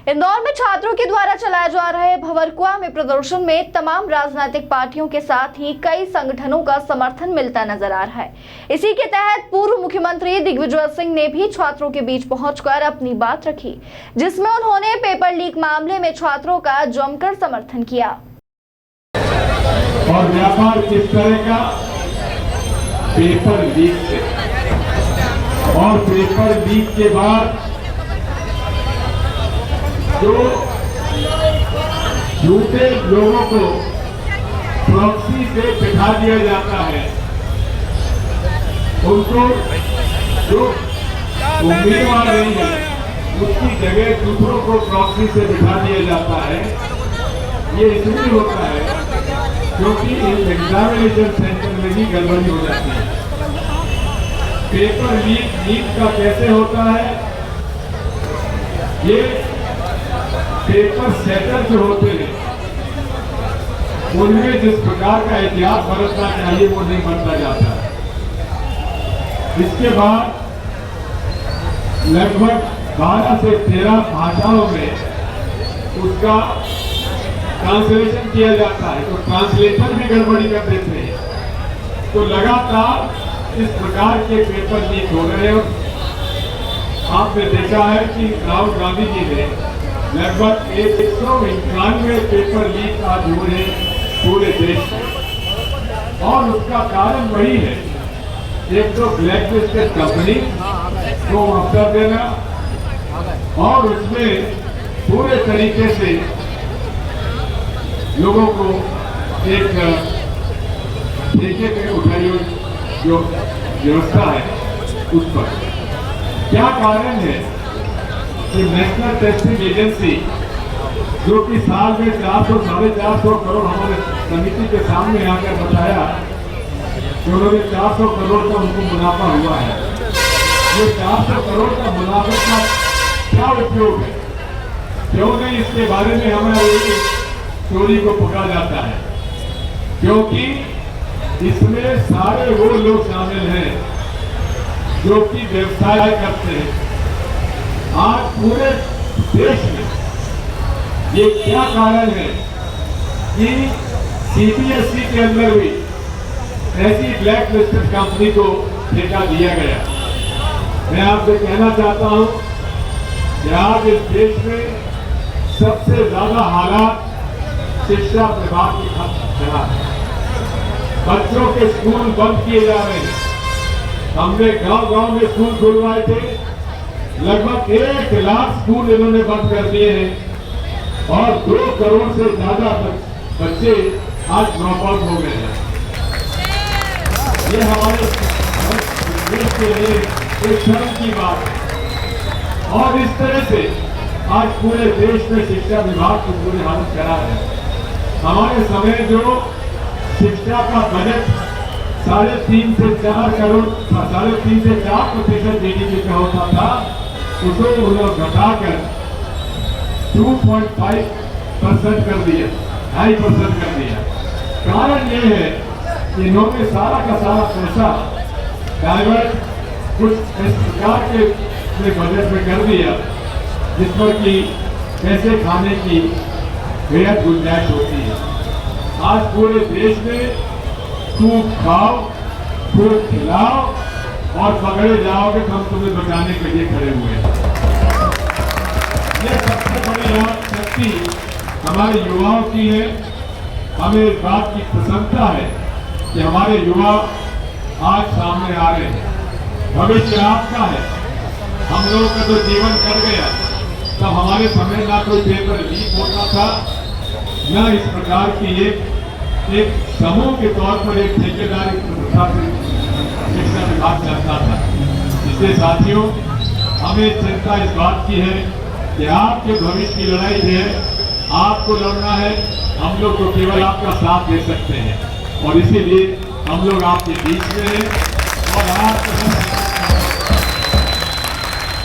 इंदौर में छात्रों के द्वारा चलाए जा रहे भंवरकुआ में प्रदर्शन में तमाम राजनीतिक पार्टियों के साथ ही कई संगठनों का समर्थन मिलता नजर आ रहा है। इसी के तहत पूर्व मुख्यमंत्री दिग्विजय सिंह ने भी छात्रों के बीच पहुंचकर अपनी बात रखी, जिसमें उन्होंने पेपर लीक मामले में छात्रों का जमकर समर्थन किया। और व्यापार किस तरह का? पेपर लीक से, और पेपर लीक के बाद जो झूठे लोगों को प्रॉक्सी से बिठा दिया जाता है, उनको जो उम्मीदवार नहीं है उसकी जगह दूसरों को प्रॉक्सी से बिठा दिया जाता है। ये इसलिए होता है क्योंकि एग्जामिनेशन सेंटर में भी गड़बड़ी हो जाती है। पेपर लीक का कैसे होता है? ये पेपर सेटर जो होते हैं उनमें जिस प्रकार का एहतियात बरतना चाहिए वो नहीं बरता जाता। इसके बाद लगभग 12 से 13 भाषाओं में उसका ट्रांसलेशन किया जाता है, तो ट्रांसलेटर भी गड़बड़ी कर देते हैं। तो लगातार इस प्रकार के पेपर लीक हो रहे हैं। आपने देखा है कि राहुल गांधी जी ने लगभग 191 पेपर लीक आज हुए पूरे देश में, और उसका कारण वही है, एक तो ब्लैक लिस्टेड कंपनी को अवसर देना और उसमें पूरे तरीके से लोगों को एक ठेके पे उठाई हुई जो व्यवस्था है उस पर। क्या कारण है कि नेशनल टेस्टिंग एजेंसी जो कि साल में 400-450 करोड़ हमारे समिति के सामने आकर बताया कि उन्होंने 400 करोड़ का उनको मुनाफा हुआ है। ये 400 करोड़ का मुनाफे का क्या उपयोग है? क्यों नहीं इसके बारे में हमें चोरी को पकड़ा जाता है? क्योंकि इसमें सारे वो लोग शामिल हैं जो कि व्यवसाय करते हैं। आज पूरे देश में ये क्या कारण है कि सीबीएसई के अंदर भी ऐसी ब्लैक लिस्टेड कंपनी को ठेका दिया गया? मैं आपसे कहना चाहता हूं कि आज इस देश में सबसे ज्यादा हालात शिक्षा विभाग के खराब है। बच्चों के स्कूल बंद किए जा रहे हैं। हमने गांव-गांव में स्कूल खुलवाए थे, लगभग 1 लाख स्कूल इन्होंने बंद कर दिए हैं और 2 करोड़ से ज्यादा बच्चे आज ड्रॉप आउट हो गए हैं। ये हमारे देश के लिए एक शर्म की बात है। और इस तरह से आज पूरे देश में शिक्षा विभाग की बुरी हालत खराब है। हमारे समय जो शिक्षा का बजट 3.5 से 4 करोड़ 3.5 से 4% जीडीपी का होता था, उसको उन्होंने घटाकर 2.5% कर दिया, 2.5% कर दिया। कारण ये है कि इन्होंने सारा का सारा पैसा डाइवर्ट कुछ इस प्रकार के बजट में कर दिया जिस पर कि पैसे खाने की बेहद गुंजाइश होती है। आज पूरे देश में खूब खाओ, खूब खिलाओ और पकड़े जाओगे तो हम तुम्हें बचाने के लिए खड़े हुए हैं। यह सबसे बड़ी शक्ति हमारे युवाओं की है। हमें इस बात की प्रसन्नता है कि हमारे युवा आज सामने आ रहे हैं। भविष्य आपका है। हम लोगों का तो जीवन कर गया, तब हमारे समय ना कोई पेपर लीक होता था, न इस प्रकार की एक समूह के तौर पर एक ठेकेदारी प्रथा से शिक्षा विभाग चलता था। इसलिए साथियों, हमें चिंता इस बात की है कि आपके भविष्य की लड़ाई है, आपको लड़ना है। हम लोग तो केवल आपका साथ दे सकते हैं और इसीलिए हम लोग आपके बीच में हैं और आप